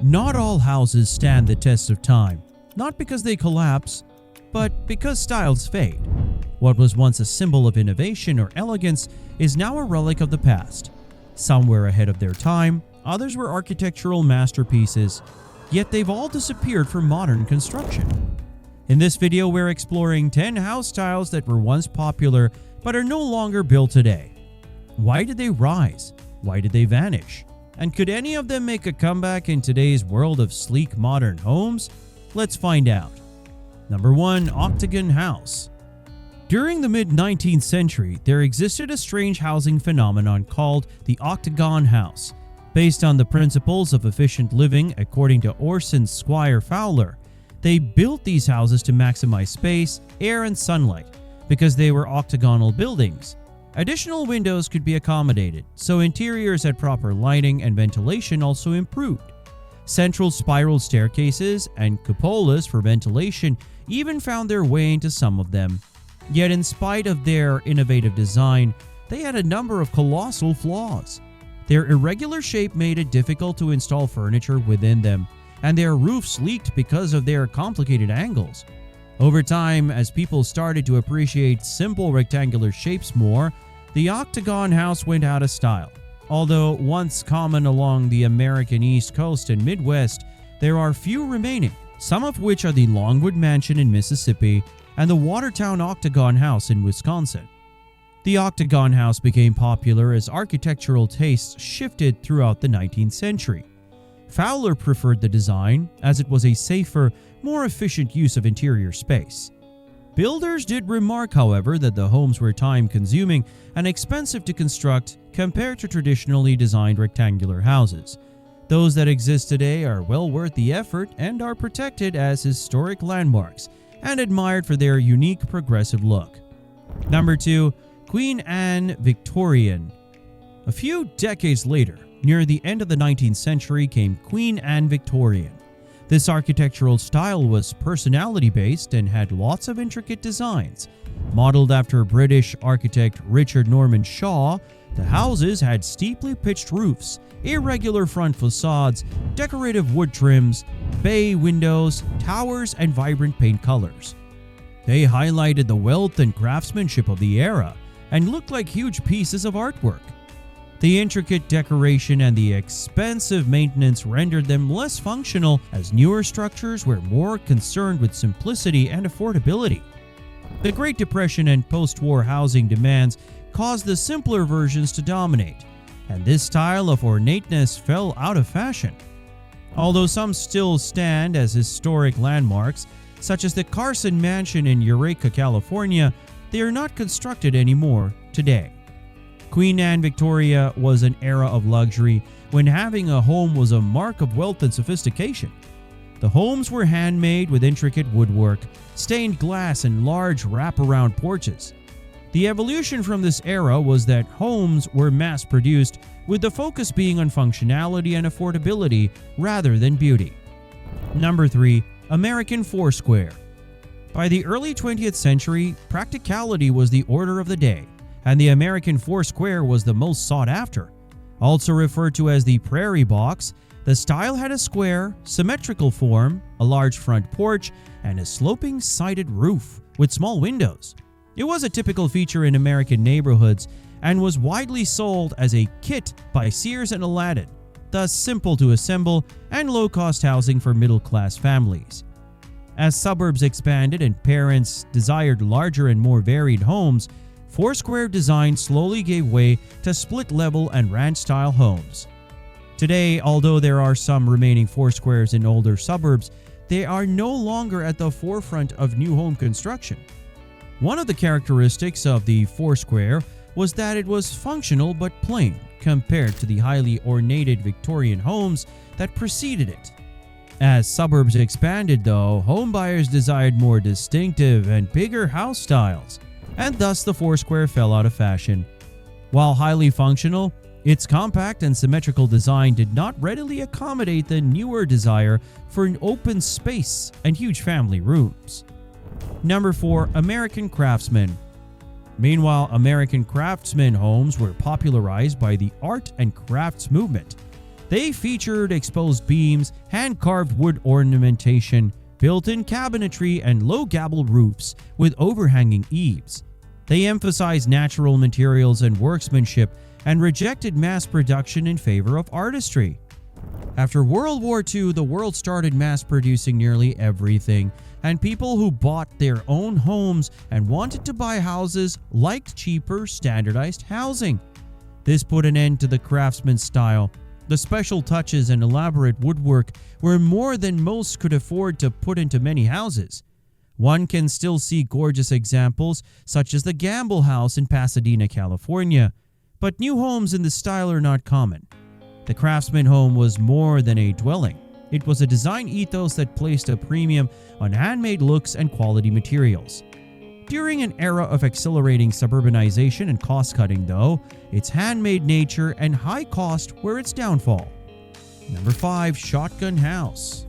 Not all houses stand the test of time, not because they collapse, but because styles fade. What was once a symbol of innovation or elegance is now a relic of the past. Some were ahead of their time, others were architectural masterpieces, yet they've all disappeared from modern construction. In this video, we're exploring 10 house styles that were once popular but are no longer built today. Why did they rise? Why did they vanish? And could any of them make a comeback in today's world of sleek modern homes? Let's find out. Number 1. Octagon House. During the mid-19th century, there existed a strange housing phenomenon called the Octagon House. Based on the principles of efficient living, according to Orson Squire Fowler, they built these houses to maximize space, air, and sunlight because they were octagonal buildings. Additional windows could be accommodated, so interiors had proper lighting and ventilation also improved. Central spiral staircases and cupolas for ventilation even found their way into some of them. Yet in spite of their innovative design, they had a number of colossal flaws. Their irregular shape made it difficult to install furniture within them, and their roofs leaked because of their complicated angles. Over time, as people started to appreciate simple rectangular shapes more, the octagon house went out of style. Although once common along the American East Coast and Midwest, there are few remaining, some of which are the Longwood Mansion in Mississippi and the Watertown Octagon House in Wisconsin. The Octagon House became popular as architectural tastes shifted throughout the 19th century. Fowler preferred the design as it was a safer, more efficient use of interior space. Builders did remark, however, that the homes were time-consuming and expensive to construct compared to traditionally designed rectangular houses. Those that exist today are well worth the effort and are protected as historic landmarks and admired for their unique progressive look. Number 2. Queen Anne Victorian. A few decades later, near the end of the 19th century, came Queen Anne Victorian. This architectural style was personality-based and had lots of intricate designs. Modeled after British architect Richard Norman Shaw, the houses had steeply pitched roofs, irregular front facades, decorative wood trims, bay windows, towers, and vibrant paint colors. They highlighted the wealth and craftsmanship of the era and looked like huge pieces of artwork. The intricate decoration and the expensive maintenance rendered them less functional, as newer structures were more concerned with simplicity and affordability. The Great Depression and post-war housing demands caused the simpler versions to dominate, and this style of ornateness fell out of fashion. Although some still stand as historic landmarks, such as the Carson Mansion in Eureka, California, they are not constructed anymore today. Queen Anne Victoria was an era of luxury when having a home was a mark of wealth and sophistication. The homes were handmade with intricate woodwork, stained glass, and large wraparound porches. The evolution from this era was that homes were mass-produced, with the focus being on functionality and affordability rather than beauty. Number 3. American Foursquare. By the early 20th century, practicality was the order of the day, and the American Foursquare was the most sought after. Also referred to as the prairie box, the style had a square, symmetrical form, a large front porch, and a sloping sided roof with small windows. It was a typical feature in American neighborhoods and was widely sold as a kit by Sears and Aladdin, thus simple to assemble and low-cost housing for middle-class families. As suburbs expanded and parents desired larger and more varied homes, Foursquare design slowly gave way to split-level and ranch-style homes. Today, although there are some remaining Foursquares in older suburbs, they are no longer at the forefront of new home construction. One of the characteristics of the Foursquare was that it was functional but plain compared to the highly ornated Victorian homes that preceded it. As suburbs expanded, though, homebuyers desired more distinctive and bigger house styles, and thus the Foursquare fell out of fashion. While highly functional, its compact and symmetrical design did not readily accommodate the newer desire for an open space and huge family rooms. Number 4. American Craftsman. Meanwhile, American Craftsman homes were popularized by the art and crafts movement. They featured exposed beams, hand-carved wood ornamentation, built-in cabinetry, and low gable roofs with overhanging eaves. They emphasized natural materials and workmanship and rejected mass production in favor of artistry. After World War II, the world started mass-producing nearly everything, and people who bought their own homes and wanted to buy houses liked cheaper, standardized housing. This put an end to the craftsman style. The special touches and elaborate woodwork were more than most could afford to put into many houses. One can still see gorgeous examples such as the Gamble House in Pasadena, California, but new homes in this style are not common. The craftsman home was more than a dwelling. It was a design ethos that placed a premium on handmade looks and quality materials. During an era of accelerating suburbanization and cost-cutting, though, its handmade nature and high cost were its downfall. Number 5. Shotgun House.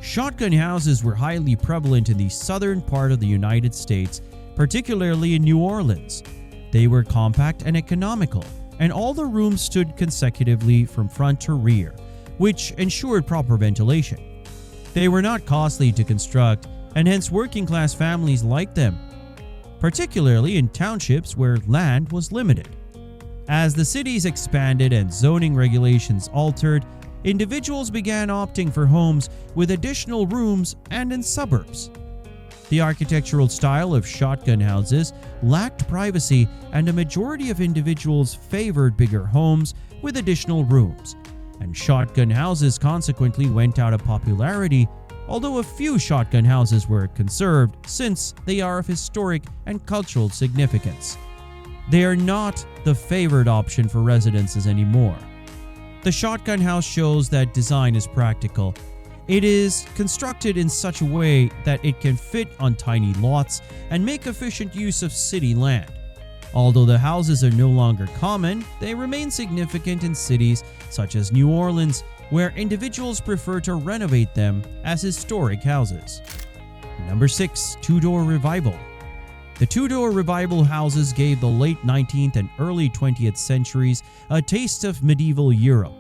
Shotgun houses were highly prevalent in the southern part of the United States, particularly in New Orleans. They were compact and economical, and all the rooms stood consecutively from front to rear, which ensured proper ventilation. They were not costly to construct, and hence working-class families liked them, particularly in townships where land was limited. As the cities expanded and zoning regulations altered, individuals began opting for homes with additional rooms and in suburbs. The architectural style of shotgun houses lacked privacy, and a majority of individuals favored bigger homes with additional rooms, and shotgun houses consequently went out of popularity, although a few shotgun houses were conserved since they are of historic and cultural significance. They are not the favored option for residences anymore. The shotgun house shows that design is practical. It is constructed in such a way that it can fit on tiny lots and make efficient use of city land. Although the houses are no longer common, they remain significant in cities such as New Orleans, where individuals prefer to renovate them as historic houses. Number 6. Two-door revival. The two-door revival houses gave the late 19th and early 20th centuries a taste of medieval Europe.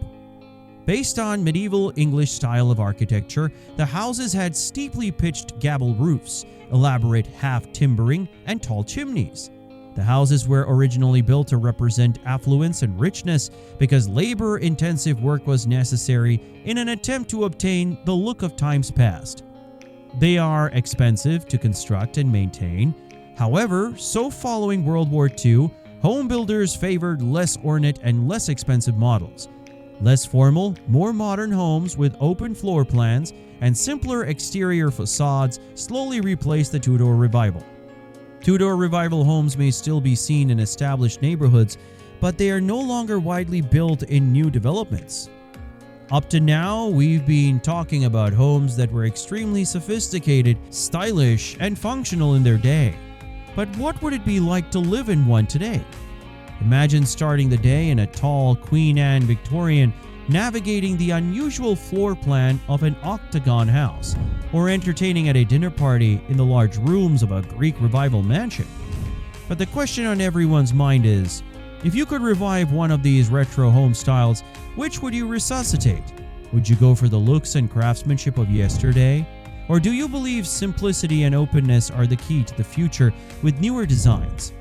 Based on medieval English style of architecture, the houses had steeply pitched gable roofs, elaborate half-timbering, and tall chimneys. The houses were originally built to represent affluence and richness because labor-intensive work was necessary in an attempt to obtain the look of times past. They are expensive to construct and maintain. However, following World War II, home builders favored less ornate and less expensive models. Less formal, more modern homes with open floor plans and simpler exterior facades slowly replaced the two-door revival. Two-door revival homes may still be seen in established neighborhoods, but they are no longer widely built in new developments. Up to now, we've been talking about homes that were extremely sophisticated, stylish, and functional in their day. But what would it be like to live in one today? Imagine starting the day in a tall Queen Anne Victorian, navigating the unusual floor plan of an octagon house, or entertaining at a dinner party in the large rooms of a Greek revival mansion. But the question on everyone's mind is, if you could revive one of these retro home styles, which would you resuscitate? Would you go for the looks and craftsmanship of yesterday? Or do you believe simplicity and openness are the key to the future with newer designs?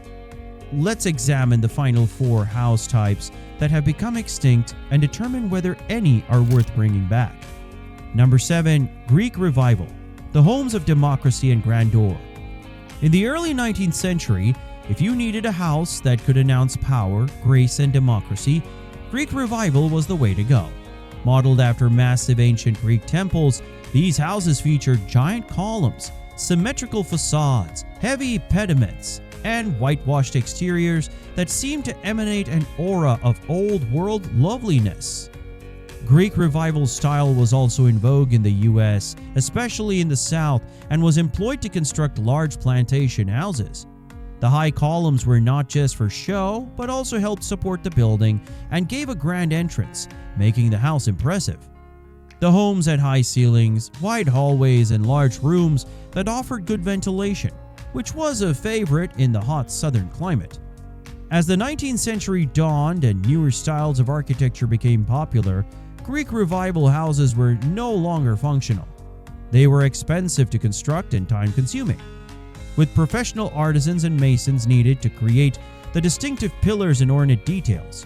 Let's examine the final 4 house types that have become extinct and determine whether any are worth bringing back. Number 7. Greek Revival. The homes of democracy and grandeur. In the early 19th century, if you needed a house that could announce power, grace, and democracy, Greek Revival was the way to go. Modeled after massive ancient Greek temples, these houses featured giant columns, symmetrical facades, heavy pediments, and whitewashed exteriors that seemed to emanate an aura of old-world loveliness. Greek Revival style was also in vogue in the US, especially in the South, and was employed to construct large plantation houses. The high columns were not just for show, but also helped support the building and gave a grand entrance, making the house impressive. The homes had high ceilings, wide hallways, and large rooms that offered good ventilation, which was a favorite in the hot southern climate. As the 19th century dawned and newer styles of architecture became popular, Greek Revival houses were no longer functional. They were expensive to construct and time-consuming, with professional artisans and masons needed to create the distinctive pillars and ornate details.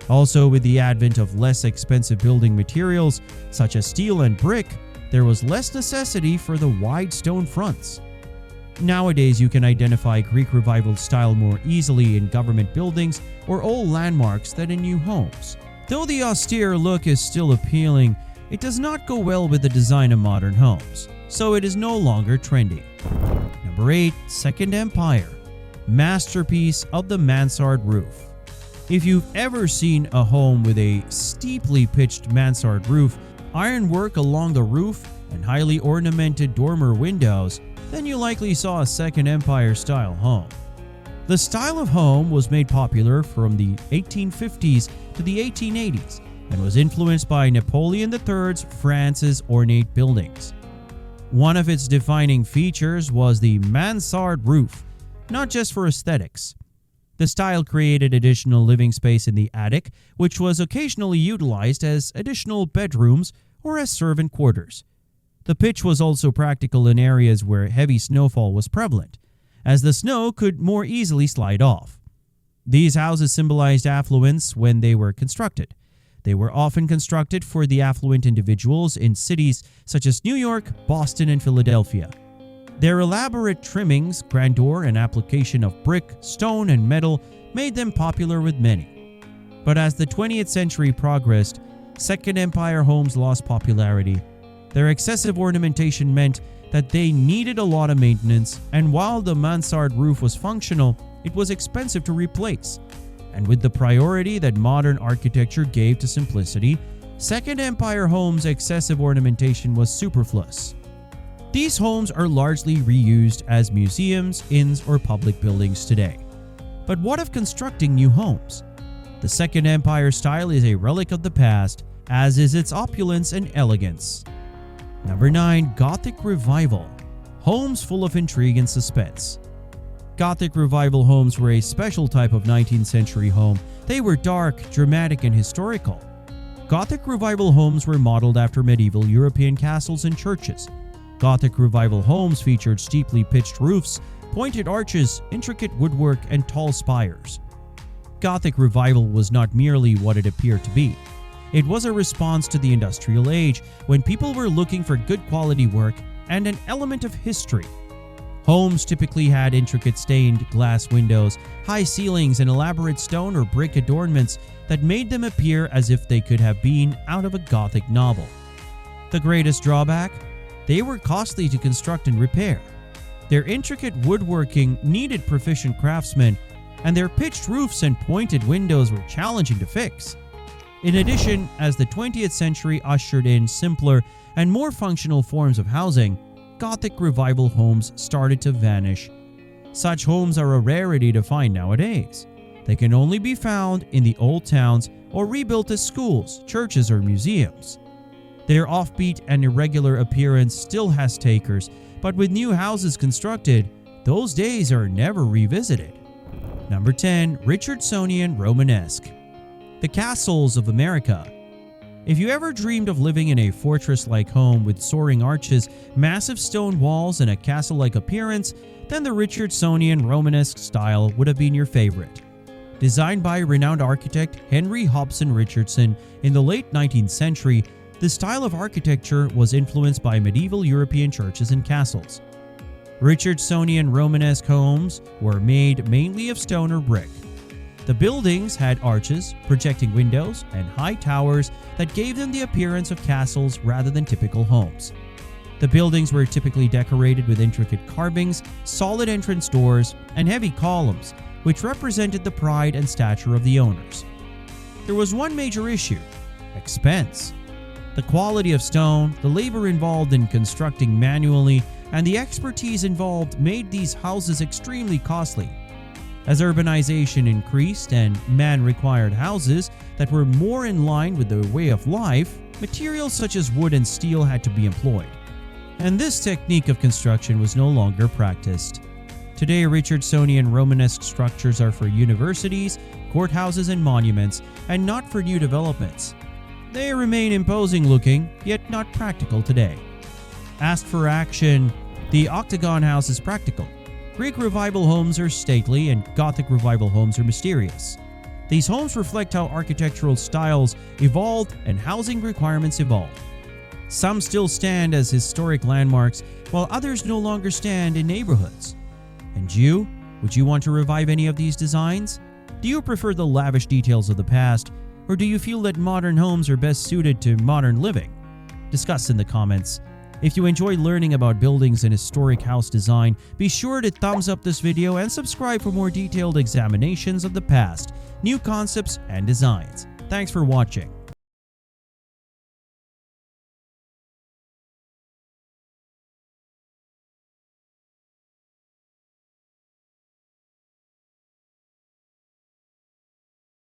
Also, with the advent of less expensive building materials such as steel and brick, there was less necessity for the wide stone fronts. Nowadays, you can identify Greek Revival style more easily in government buildings or old landmarks than in new homes. Though the austere look is still appealing, it does not go well with the design of modern homes, so it is no longer trendy. Number 8. Second Empire. Masterpiece of the mansard roof. If you've ever seen a home with a steeply pitched mansard roof, ironwork along the roof, and highly ornamented dormer windows, then you likely saw a Second Empire style home. The style of home was made popular from the 1850s to the 1880s and was influenced by Napoleon III's France's ornate buildings. One of its defining features was the mansard roof, not just for aesthetics. The style created additional living space in the attic, which was occasionally utilized as additional bedrooms or as servant quarters. The pitch was also practical in areas where heavy snowfall was prevalent, as the snow could more easily slide off. These houses symbolized affluence when they were constructed. They were often constructed for the affluent individuals in cities such as New York, Boston, and Philadelphia. Their elaborate trimmings, grandeur, and application of brick, stone, and metal made them popular with many. But as the 20th century progressed, Second Empire homes lost popularity. Their excessive ornamentation meant that they needed a lot of maintenance, and while the mansard roof was functional, it was expensive to replace. And with the priority that modern architecture gave to simplicity, Second Empire homes' excessive ornamentation was superfluous. These homes are largely reused as museums, inns, or public buildings today. But what of constructing new homes? The Second Empire style is a relic of the past, as is its opulence and elegance. Number 9. Gothic Revival. Homes full of intrigue and suspense. Gothic Revival homes were a special type of 19th century home. They were dark, dramatic, and historical. Gothic Revival homes were modeled after medieval European castles and churches. Gothic Revival homes featured steeply pitched roofs, pointed arches, intricate woodwork, and tall spires. Gothic Revival was not merely what it appeared to be. It was a response to the industrial age, when people were looking for good quality work and an element of history. Homes typically had intricate stained glass windows, high ceilings, and elaborate stone or brick adornments that made them appear as if they could have been out of a Gothic novel. The greatest drawback? They were costly to construct and repair. Their intricate woodworking needed proficient craftsmen, and their pitched roofs and pointed windows were challenging to fix. In addition, as the 20th century ushered in simpler and more functional forms of housing, Gothic Revival homes started to vanish. Such homes are a rarity to find nowadays. They can only be found in the old towns or rebuilt as schools, churches, or museums. Their offbeat and irregular appearance still has takers, but with new houses constructed, those days are never revisited. Number 10. Richardsonian Romanesque. The castles of America. If you ever dreamed of living in a fortress-like home with soaring arches, massive stone walls, and a castle-like appearance, then the Richardsonian Romanesque style would have been your favorite. Designed by renowned architect Henry Hobson Richardson in the late 19th century, the style of architecture was influenced by medieval European churches and castles. Richardsonian Romanesque homes were made mainly of stone or brick. The buildings had arches, projecting windows, and high towers that gave them the appearance of castles rather than typical homes. The buildings were typically decorated with intricate carvings, solid entrance doors, and heavy columns, which represented the pride and stature of the owners. There was one major issue: expense. The quality of stone, the labor involved in constructing manually, and the expertise involved made these houses extremely costly. As urbanization increased and man required houses that were more in line with their way of life, materials such as wood and steel had to be employed. And this technique of construction was no longer practiced. Today, Richardsonian Romanesque structures are for universities, courthouses, and monuments, and not for new developments. They remain imposing looking, yet not practical today. Asked for action, the Octagon house is practical. Greek Revival homes are stately and Gothic Revival homes are mysterious. These homes reflect how architectural styles evolved and housing requirements evolved. Some still stand as historic landmarks, while others no longer stand in neighborhoods. And you? Would you want to revive any of these designs? Do you prefer the lavish details of the past, or do you feel that modern homes are best suited to modern living? Discuss in the comments. If you enjoy learning about buildings and historic house design, be sure to thumbs up this video and subscribe for more detailed examinations of the past, new concepts, and designs. Thanks for watching.